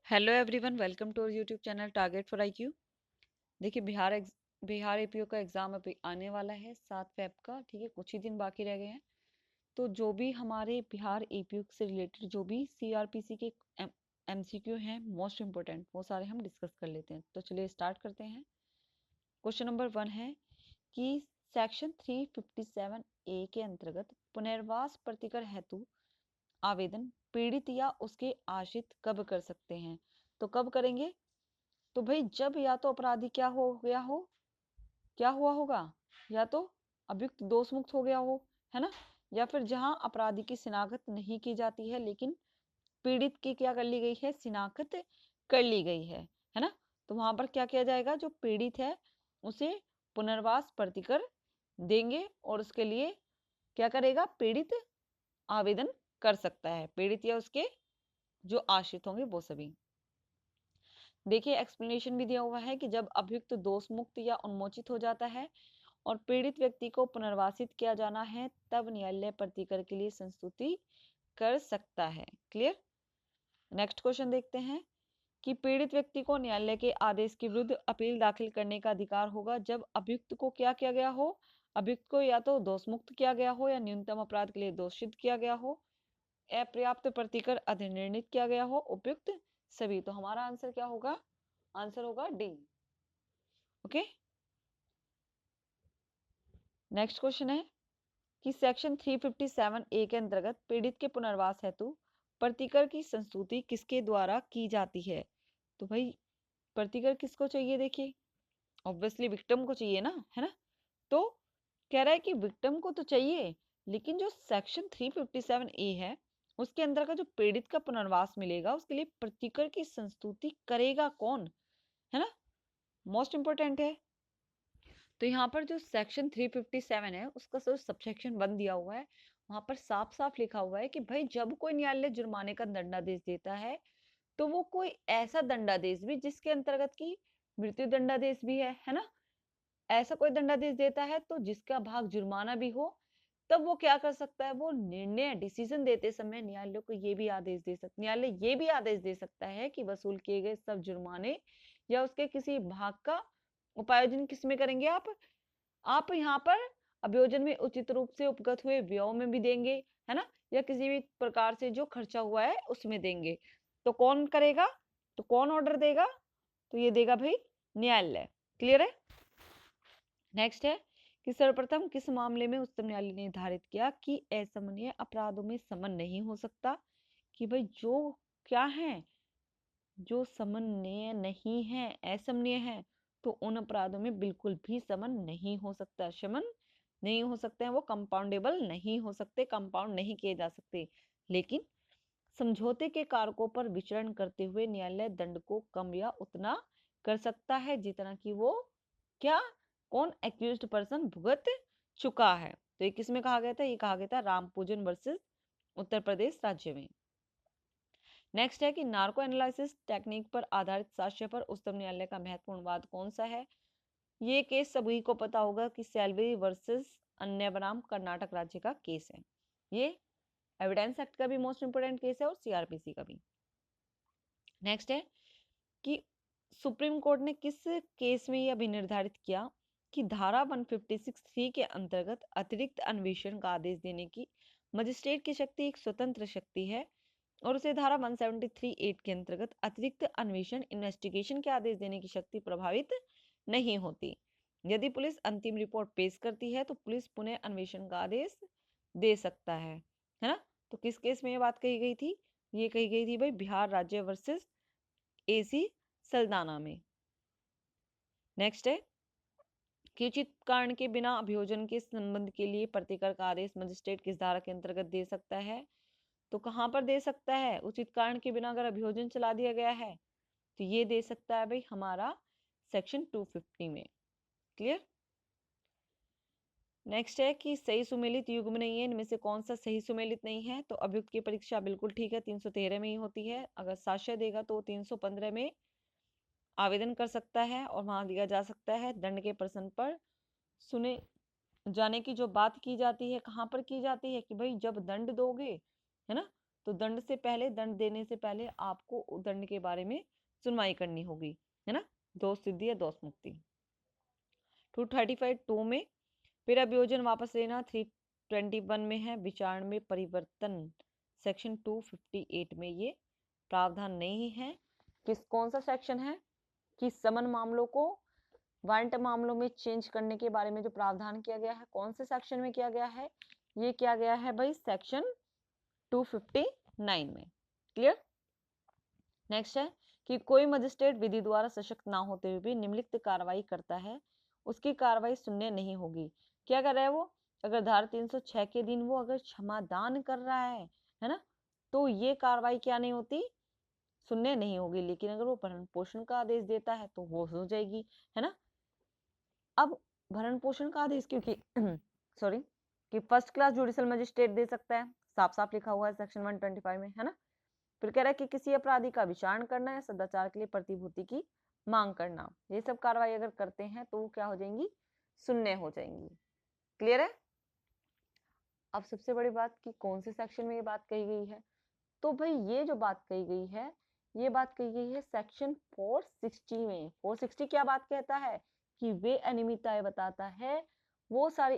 Hello everyone, welcome to YouTube channel target for IQ. देखिए Bihar APO का exam अभी आने वाला है 7 फेब का। ठीक है, कुछ ही दिन बाकी रह गए हैं। तो जो भी हमारे बिहार एपीओ से रिलेटेड जो भी सीआरपीसी के एमसीक्यू हैं मोस्ट इम्पोर्टेंट, वो सारे हम डिस्कस कर लेते हैं। तो चलिए स्टार्ट करते हैं। क्वेश्चन नंबर 1 है कि सेक्शन 357 ए के अंतर्गत पुनर्वास प्रतिकर हेतु आवेदन पीड़ित या उसके आश्रित कब कर सकते हैं? तो कब करेंगे? तो भाई जब या तो अपराधी क्या हो गया हो, क्या हुआ होगा, या तो अभियुक्त दोष मुक्त हो गया हो, है ना, या फिर जहां अपराधी की शिनाख्त नहीं की जाती है लेकिन पीड़ित की क्या कर ली गई है, शिनाख्त कर ली गई है ना। तो वहां पर क्या किया जाएगा, जो पीड़ित है उसे पुनर्वास प्रतिकर देंगे और उसके लिए क्या करेगा, पीड़ित आवेदन कर सकता है, पीड़ित या उसके जो आश्रित होंगे वो सभी। देखिए एक्सप्लेनेशन भी दिया हुआ है कि जब अभियुक्त दोष मुक्त या उन्मोचित हो जाता है और पीड़ित व्यक्ति को पुनर्वासित किया जाना है तब न्यायालय प्रतिकर के लिए संस्तुति कर सकता है। क्लियर। नेक्स्ट क्वेश्चन देखते हैं कि पीड़ित व्यक्ति को न्यायालय के आदेश के विरुद्ध अपील दाखिल करने का अधिकार होगा जब अभियुक्त को क्या किया गया हो, अभियुक्त को या तो दोष मुक्त किया गया हो या न्यूनतम अपराध के लिए दोषित किया गया हो, अपर्याप्त प्रतिकर अधिनिर्णित किया गया हो, उपयुक्त सभी। तो हमारा आंसर क्या होगा, आंसर होगा डी। ओके। नेक्स्ट क्वेश्चन है कि सेक्शन 357 ए के अंतर्गत पीड़ित के पुनर्वास हेतु प्रतिकर की संस्तुति किसके द्वारा की जाती है? तो भाई प्रतिकर किसको चाहिए, देखिए ऑब्वियसली विक्टिम को चाहिए ना, है ना। तो कह रहा है कि विक्टिम को तो चाहिए, लेकिन जो सेक्शन 357 ए है उसके अंदर का जो पीड़ित का पुनर्वास मिलेगा उसके लिए प्रतिकर की संस्तुति करेगा कौन, है ना, मोस्ट इंपोर्टेंट है। तो यहाँ पर जो सेक्शन 357 है उसका जो सबसेक्शन 1 दिया हुआ है वहां पर साफ साफ लिखा हुआ है कि भाई जब कोई न्यायालय जुर्माने का दंडादेश देता है तो वो कोई ऐसा दंडादेश भी जिसके अंतर्गत की मृत्यु दंडादेश भी है ना, ऐसा कोई दंडादेश देता है तो जिसका भाग जुर्माना भी हो, तब वो क्या कर सकता है, वो निर्णय डिसीजन देते समय न्यायालय को ये भी आदेश दे सकता, न्यायालय ये भी आदेश दे सकता है कि वसूल किए गए सब जुर्माने या उसके किसी भाग का उपायोजन किस में करेंगे आप यहाँ पर अभियोजन में उचित रूप से उपगत हुए व्यय में भी देंगे, है ना, या किसी भी प्रकार से जो खर्चा हुआ है उसमें देंगे। तो कौन करेगा, तो कौन ऑर्डर देगा, तो ये देगा भाई न्यायालय। क्लियर है। नेक्स्ट है कि सर्वप्रथम किस मामले में उच्चतम न्यायालय ने निर्धारित किया कि असमन्वय अपराधों में समन नहीं हो सकता, कि भाई जो क्या है, जो समन्वय नहीं है, असमन्वय है, तो उन अपराधों में बिल्कुल भी समन नहीं हो सकता, शमन नहीं हो सकते हैं, वो कंपाउंडेबल नहीं हो सकते, कंपाउंड नहीं किए जा सकते। लेकिन समझौते के कारकों पर विचरण करते हुए न्यायालय दंड को कम या उतना कर सकता है जितना कि वो क्या, कौन एक्यूज्ड पर्सन भुगत चुका है। तो ये किसमें कहा गया था, ये कहा गया था रामपूजन वर्सेस उत्तर प्रदेश राज्य में। नेक्स्ट है कि नार्को एनालिसिस टेक्निक पर आधारित साक्ष्य पर उच्चतम न्यायालय का महत्वपूर्ण वाद कौन सा है? ये केस सभी को पता होगा कि सेल्वी वर्सेस अन्य बनाम कर्नाटक राज्य का केस है। ये एविडेंस एक्ट का भी मोस्ट इंपोर्टेंट केस है और सीआरपीसी का भी। नेक्स्ट है कि सुप्रीम कोर्ट ने किस केस में यह भी निर्धारित किया कि धारा 156(3) के अंतर्गत अतिरिक्त अन्वेषण का आदेश देने की मजिस्ट्रेट की शक्ति एक स्वतंत्र शक्ति है और उसे धारा 173(8) के अंतर्गत अतिरिक्त अन्वेषण इन्वेस्टिगेशन के आदेश देने की शक्ति प्रभावित नहीं होती। यदि पुलिस अंतिम रिपोर्ट पेश करती है तो पुलिस पुनः अन्वेषण का आदेश दे सकता है ना। तो किस केस में ये बात कही गई थी, ये कही गई थी भाई बिहार राज्य वर्सेस एसी सल्दाना में। नेक्स्ट है कि उचित कारण के बिना अभियोजन के संबंध के लिए प्रतिकर का आदेश मजिस्ट्रेट किस धारा के अंतर्गत दे सकता है? तो कहां पर दे सकता है, उचित कारण के बिना अगर अभियोजन चला दिया गया है तो ये दे सकता है भाई हमारा सेक्शन 250 में। क्लियर। नेक्स्ट है कि सही सुमेलित युग्म नहीं है, इनमें से कौन सा सही सुमेलित नहीं है? तो अभियुक्त की परीक्षा बिल्कुल ठीक है, 313 में ही होती है। अगर साक्ष्य देगा तो 315 में आवेदन कर सकता है और वहां दिया जा सकता है दंड के प्रश्न पर सुने जाने की जो बात की जाती है, कहाँ पर की जाती है कि भाई जब दंड दोगे, है ना, तो दंड से पहले, दंड देने से पहले आपको दंड के बारे में सुनवाई करनी होगी, है ना। दोष सिद्धि या दोष मुक्ति। 235(2) में फिर अभियोजन वापस लेना 321 में है विचारण में परिवर्तन, सेक्शन 258 में ये प्रावधान नहीं है। कौन सा सेक्शन है कि समन मामलों को वारंट मामलों में चेंज करने के बारे में जो प्रावधान किया गया है, कौन से सेक्शन में किया गया है, ये किया गया है भाई सेक्शन 259 में। क्लियर। नेक्स्ट है कि कोई मजिस्ट्रेट विधि द्वारा सशक्त ना होते हुए भी निम्नलिखित कार्रवाई करता है, उसकी कार्रवाई शून्य नहीं होगी। क्या कर रहा है वो, अगर धारा 306 के दिन वो अगर क्षमादान कर रहा है ना, तो ये कार्रवाई क्या नहीं होती, शून्य नहीं होगी। लेकिन अगर वो भरण पोषण का आदेश देता है तो वो हो जाएगी, है ना। अब भरण पोषण का आदेश क्योंकि सॉरी कि फर्स्ट क्लास जुडिशियल मजिस्ट्रेट दे सकता है, साफ साफ लिखा हुआ है सेक्शन 125 में, है ना। फिर कह रहा है कि किसी अपराधी का विचारण करना है, सदाचार के लिए प्रतिभूति की मांग करना, ये सब कार्रवाई अगर करते हैं तो वो क्या हो जाएंगी, शून्य हो जाएंगी। क्लियर है। अब सबसे बड़ी बात कि कौन से सेक्शन में ये बात कही गई है, तो भाई ये जो बात कही गई है, ये बात कही गई है सेक्शन 460 में। 460 क्या बात कहता है कि वे अनियमितताएं बताता है, वो सारे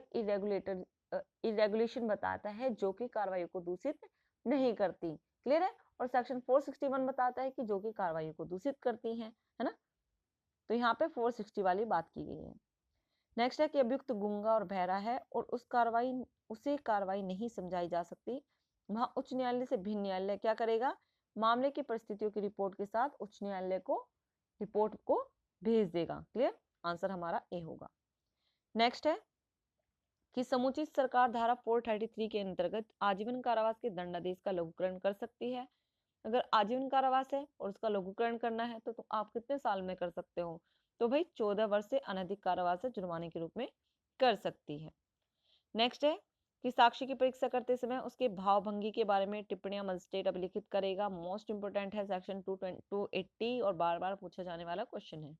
इरेगुलेशन बताता है जो कि कार्रवाई को दूषित नहीं करती। क्लियर है। और सेक्शन 461 बताता है कि जो कि कार्रवाई को दूषित करती हैं, है ना। तो यहाँ पे 460 वाली बात की गई है। नेक्स्ट है कि अभियुक्त गूंगा और बहरा है और उसे कार्रवाई नहीं समझाई जा सकती, वहां उच्च न्यायालय से भिन्न न्यायालय क्या करेगा, मामले की परिस्थितियों की रिपोर्ट के साथ उच्च न्यायालय को रिपोर्ट को भेज देगा। क्लियर। आंसर हमारा ए होगा। नेक्स्ट है कि समुचित सरकार धारा 433 के अंतर्गत आजीवन कारावास के दंडादेश का लघुकरण कर सकती है। अगर आजीवन कारावास है और उसका लघुकरण करना है तो आप कितने साल में कर सकते हो, तो भाई 14 वर्ष से अनधिक कारावास है जुर्माने के रूप में कर सकती है। नेक्स्ट है कि साक्षी की परीक्षा करते समय उसके भाव भंगी के बारे में टिप्पणियां मजिस्ट्रेट अभिलिखित करेगा। मोस्ट इंपोर्टेंट है सेक्शन 280 और बार बार पूछा जाने वाला क्वेश्चन है।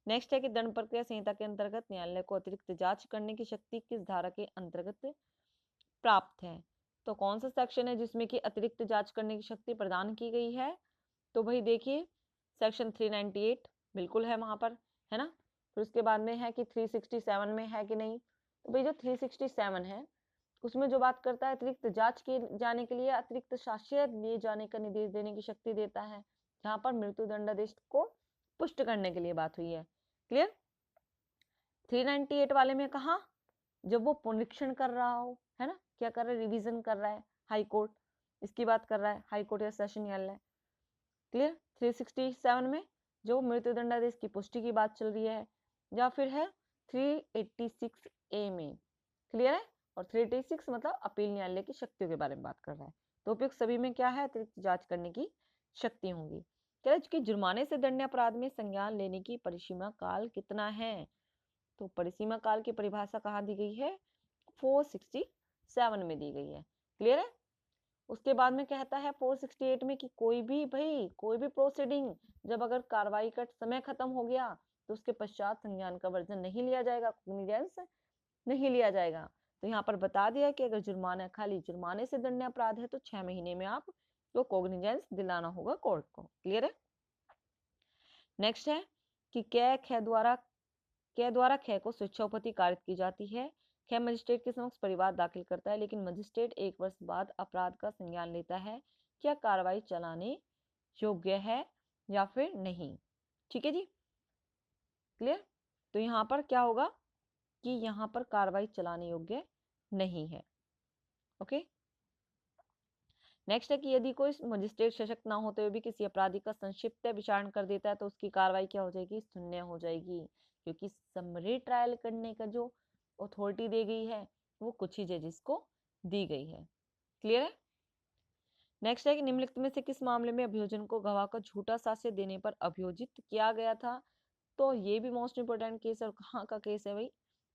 नेक्स्ट है कि दंड प्रक्रिया संहिता के अंतर्गत न्यायालय को अतिरिक्त जांच करने की शक्ति किस धारा के अंतर्गत प्राप्त है, तो कौन सा सेक्शन है जिसमें कि अतिरिक्त जांच करने की शक्ति प्रदान की गई है, तो भाई देखिए सेक्शन 398 बिल्कुल है वहां पर, है ना। फिर उसके बाद में है कि 367 में है कि नहीं, तो भाई जो 367 है उसमें जो बात करता है अतिरिक्त जांच किए जाने के लिए अतिरिक्त साक्ष्य लिए जाने का निर्देश देने की शक्ति देता है, जहां पर मृत्यु दंडादेश को पुष्ट करने के लिए बात हुई है। क्लियर। 398 वाले में कहा जब वो पुनरीक्षण कर रहा हो, है ना, क्या कर रहा है, रिवीजन कर रहा है हाई कोर्ट, इसकी बात कर रहा है हाई कोर्ट या सेशन न्यायालय। क्लियर। 367 में जो मृत्यु दंडादेश की पुष्टि की बात चल रही है, या फिर है 386A में। क्लियर है। और 386 मतलब अपील न्यायालय की शक्तियों के बारे में बात कर रहा है। तो उपयुक्त सभी में क्या है, अतिरिक्त जांच करने की शक्ति होंगी। कह रहे कि जुर्माने से दंड अपराध में संज्ञान लेने की परिसीमा काल कितना है, तो परिसीमा काल की परिभाषा कहाँ दी गई है, 467 में दी गई है। क्लियर है। उसके बाद में कहता है 468 में कि कोई भी प्रोसीडिंग जब अगर कार्रवाई का समय खत्म हो गया तो उसके पश्चात संज्ञान का वर्जन नहीं लिया जाएगा, कॉग्निजेंस नहीं लिया जाएगा। तो यहाँ पर बता दिया कि अगर जुर्माना खाली जुर्माने से दंडनीय अपराध है तो 6 महीने में आप तो कॉग्निजेंस दिलाना होगा कोर्ट को। क्लियर है। नेक्स्ट है कि कै द्वारा खे को स्वेच्छापत्ति कारित की जाती है। खे मजिस्ट्रेट के समक्ष परिवाद दाखिल करता है, लेकिन मजिस्ट्रेट 1 वर्ष बाद अपराध का संज्ञान लेता है, क्या कार्रवाई चलाने योग्य है या फिर नहीं। ठीक है जी। क्लियर। तो यहाँ पर क्या होगा कि यहाँ पर कार्रवाई चलाने योग्य नहीं है। ओके। नेक्स्ट है कि यदि कोई मजिस्ट्रेट सशक्त ना होते हुए भी किसी अपराधी का संक्षिप्त विचारण कर देता है तो उसकी कार्रवाई क्या हो जाएगी, शून्य हो जाएगी, क्योंकि समरी ट्रायल करने का जो अथॉरिटी दी गई है वो कुछ ही जजेस को दी गई है। क्लियर है। नेक्स्ट है कि निम्नलिखित में से किस मामले में अभियोजन को गवाह का झूठा साक्ष्य देने पर अभियोजित किया गया था, तो ये भी मोस्ट इंपोर्टेंट केस है। और कहाँ का केस है भाई,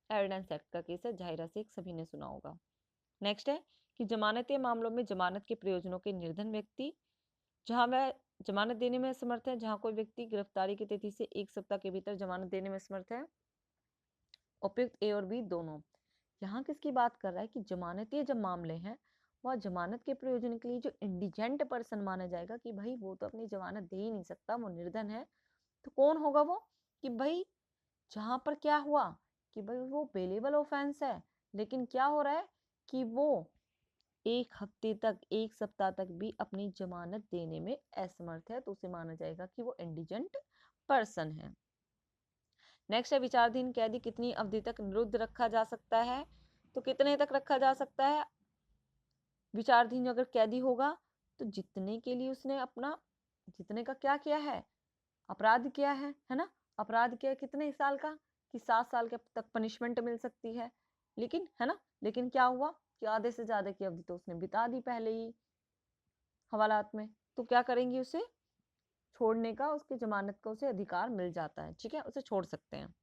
एविडेंस एक्ट का केस है, जाहिर से सभी ने सुना होगा। नेक्स्ट है कि जमानती मामलों में जमानत के प्रयोजनों के निर्धन व्यक्ति जहां वह जमानत देने में असमर्थ है, जहां कोई व्यक्ति गिरफ्तारी की तिथि से 1 सप्ताह के भीतर जमानत देने में असमर्थ है, उपयुक्त ए और बी दोनों। यहाँ किसकी बात कर रहा है कि जमानती जब मामले हैं वह जमानत के प्रयोजन के लिए जो इंडिजेंट पर्सन माना जाएगा कि भाई वो तो अपनी जमानत दे ही नहीं सकता, वो निर्धन है, तो कौन होगा वो? कि भाई जहां पर क्या हुआ कि भाई वो बेलेबल ऑफेंस है, लेकिन क्या हो रहा है कि वो 1 हफ्ते तक, 1 सप्ताह तक भी अपनी जमानत देने में असमर्थ है, तो उसे माना जाएगा कि वो इंडिजेंट पर्सन है। नेक्स्ट है विचाराधीन कैदी कितनी अवधि तक निरुद्ध रखा जा सकता है? तो कितने तक रखा जा सकता है विचाराधीन अगर कैदी होगा? तो जितने के लिए उसने अपना, जितने का क्या किया है, अपराध किया है ना, अपराध किया कितने साल का, कि 7 साल के तक पनिशमेंट मिल सकती है, लेकिन है ना, लेकिन क्या हुआ कि आधे से ज्यादा की अवधि तो उसने बिता दी पहले ही हवालात में, तो क्या करेंगे, उसे छोड़ने का, उसकी जमानत का उसे अधिकार मिल जाता है, ठीक है, उसे छोड़ सकते हैं।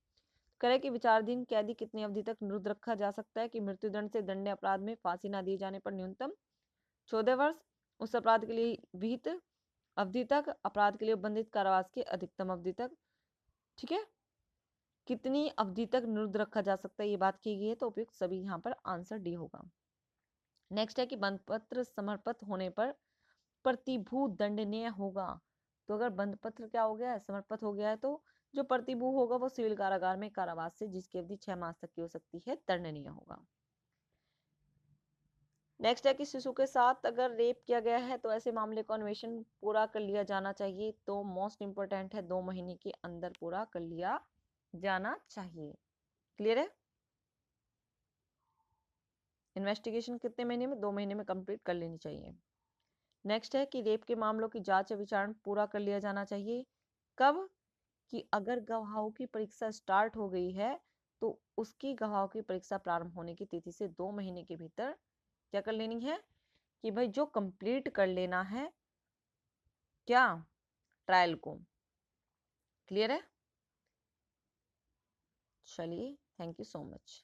करे कि विचाराधीन कैदी कितनी अवधि तक निरुद्ध रखा जा सकता है? कि मृत्युदंड से दंडनीय अपराध में फांसी ना दिए जाने पर न्यूनतम 14 वर्ष, उस अपराध के लिए विहित अवधि तक, अपराध के लिए बंधित कारावास की अधिकतम अवधि तक, ठीक है। कितनी अवधि तक निरुद्ध रखा जा सकता है ये बात की गई है, तो उपयुक्त सभी यहाँ पर आंसर डी होगा। नेक्स्ट है कि बंद पत्र समर्पित होने पर प्रतिभू दंडनीय होगा। तो अगर बंद पत्र क्या हो गया है, समर्पित हो गया है, तो जो प्रतिभू होगा वो सिविल कारागार में कारावास से, जिसकी अवधि 6 मास तक की हो सकती है, दंडनीय होगा। नेक्स्ट है कि शिशु के साथ अगर रेप किया गया है तो ऐसे मामले को अन्वेषण पूरा कर लिया जाना चाहिए। तो मोस्ट इंपोर्टेंट है 2 महीने के अंदर पूरा कर लिया जाना चाहिए। क्लियर है? इन्वेस्टिगेशन कितने महीने में? 2 महीने में कंप्लीट कर लेनी चाहिए। नेक्स्ट है कि रेप के मामलों की जांच या विचारण पूरा कर लिया जाना चाहिए। कब? कि अगर गवाहों की परीक्षा स्टार्ट हो गई है तो उसकी गवाहों की परीक्षा प्रारंभ होने की तिथि से 2 महीने के भीतर क्या कर लेनी है कि भाई जो कंप्लीट कर लेना है क्या, ट्रायल को। क्लियर है? चलिए, थैंक यू सो मच।